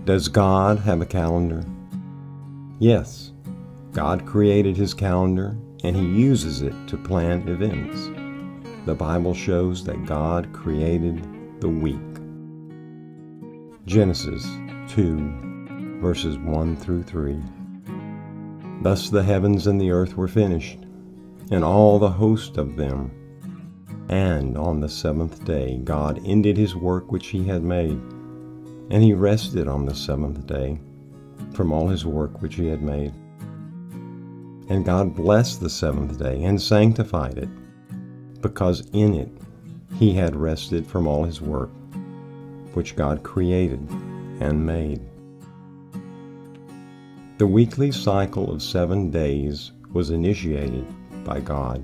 Does God have a calendar? Yes, God created his calendar and he uses it to plan events. The Bible shows that God created the week. Genesis 2, verses 1 through 3. Thus the heavens and the earth were finished, and all the host of them. And on the seventh day God ended his work which he had made, and he rested on the seventh day from all his work which he had made. And God blessed the seventh day and sanctified it, because in it he had rested from all his work which God created and made. The weekly cycle of 7 days was initiated by God.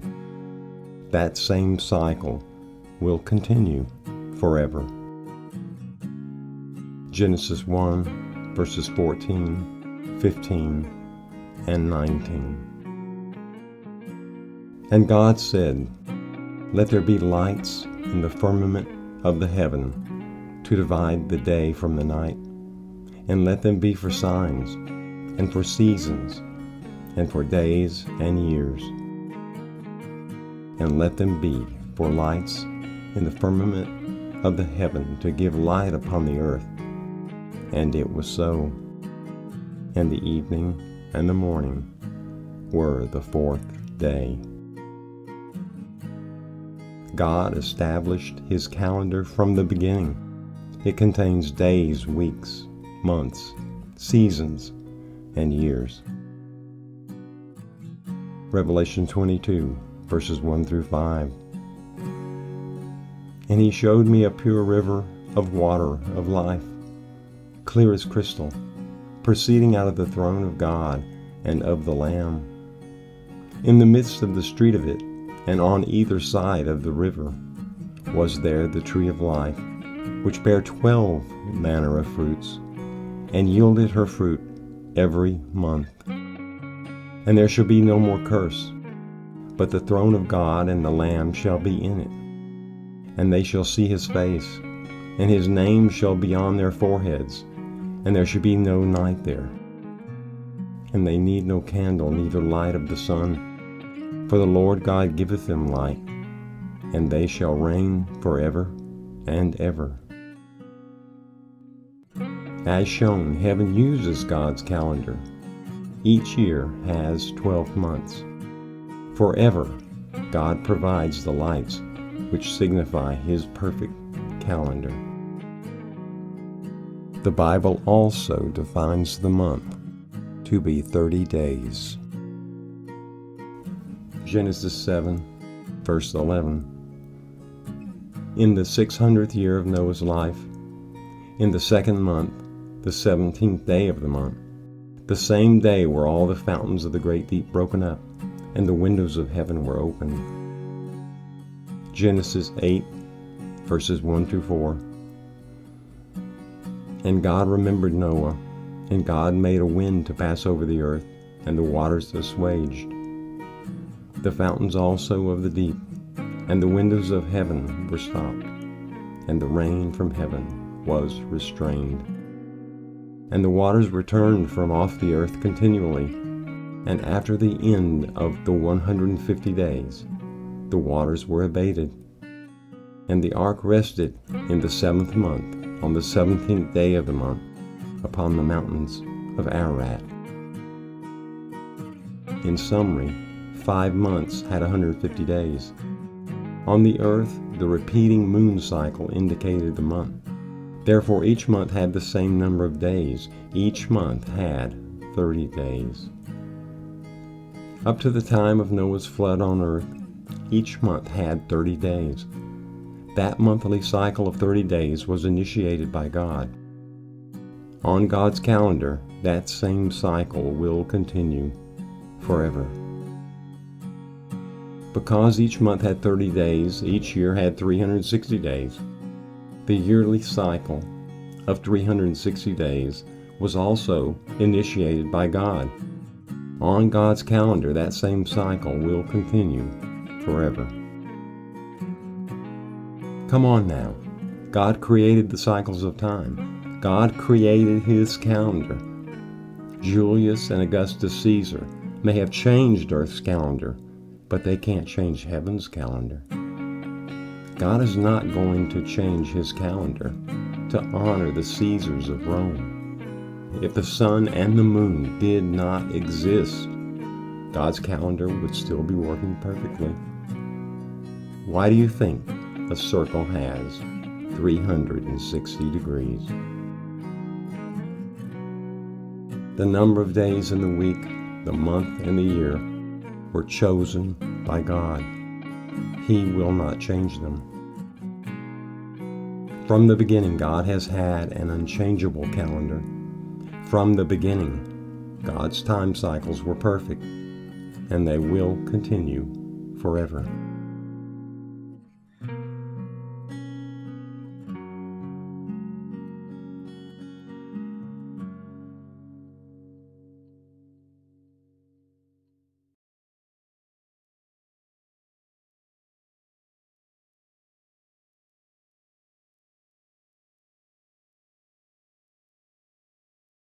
That same cycle will continue forever. Genesis 1, verses 14, 15, and 19. And God said, "Let there be lights in the firmament of the heaven to divide the day from the night, and let them be for signs, and for seasons, and for days and years. And let them be for lights in the firmament of the heaven to give light upon the earth." And it was so. And the evening and the morning were the fourth day. God established his calendar from the beginning. It contains days, weeks, months, seasons, and years. Revelation 22, verses 1 through 5. And he showed me a pure river of water of life, clear as crystal, proceeding out of the throne of God and of the Lamb. In the midst of the street of it, and on either side of the river, was there the tree of life, which bare 12 manner of fruits, and yielded her fruit every month. And there shall be no more curse, but the throne of God and the Lamb shall be in it. And they shall see his face, and his name shall be on their foreheads, and there shall be no night there. And they need no candle, neither light of the sun, for the Lord God giveth them light, and they shall reign forever and ever. As shown, heaven uses God's calendar. Each year has 12 months. Forever, God provides the lights which signify his perfect calendar. The Bible also defines the month to be 30 days. Genesis 7, verse 11. In the 600th year of Noah's life, in the second month, the 17th day of the month, the same day were all the fountains of the great deep broken up, and the windows of heaven were opened. Genesis 8, verses 1 through 4. And God remembered Noah, and God made a wind to pass over the earth, and the waters assuaged. The fountains also of the deep, and the windows of heaven were stopped, and the rain from heaven was restrained. And the waters returned from off the earth continually. And after the end of the 150 days, the waters were abated. And the ark rested in the 7th month, on the 17th day of the month, upon the mountains of Ararat. In summary, 5 months had 150 days. On the earth, the repeating moon cycle indicated the month. Therefore, each month had the same number of days. Each month had 30 days. Up to the time of Noah's flood on earth, each month had 30 days. That monthly cycle of 30 days was initiated by God. On God's calendar, that same cycle will continue forever. Because each month had 30 days, each year had 360 days. The yearly cycle of 360 days was also initiated by God. On God's calendar, that same cycle will continue forever. Come on now. God created the cycles of time. God created his calendar. Julius and Augustus Caesar may have changed Earth's calendar, but they can't change heaven's calendar. God is not going to change his calendar to honor the Caesars of Rome. If the sun and the moon did not exist, God's calendar would still be working perfectly. Why do you think a circle has 360 degrees? The number of days in the week, the month, and the year were chosen by God. He will not change them. From the beginning, God has had an unchangeable calendar. From the beginning, God's time cycles were perfect, and they will continue forever.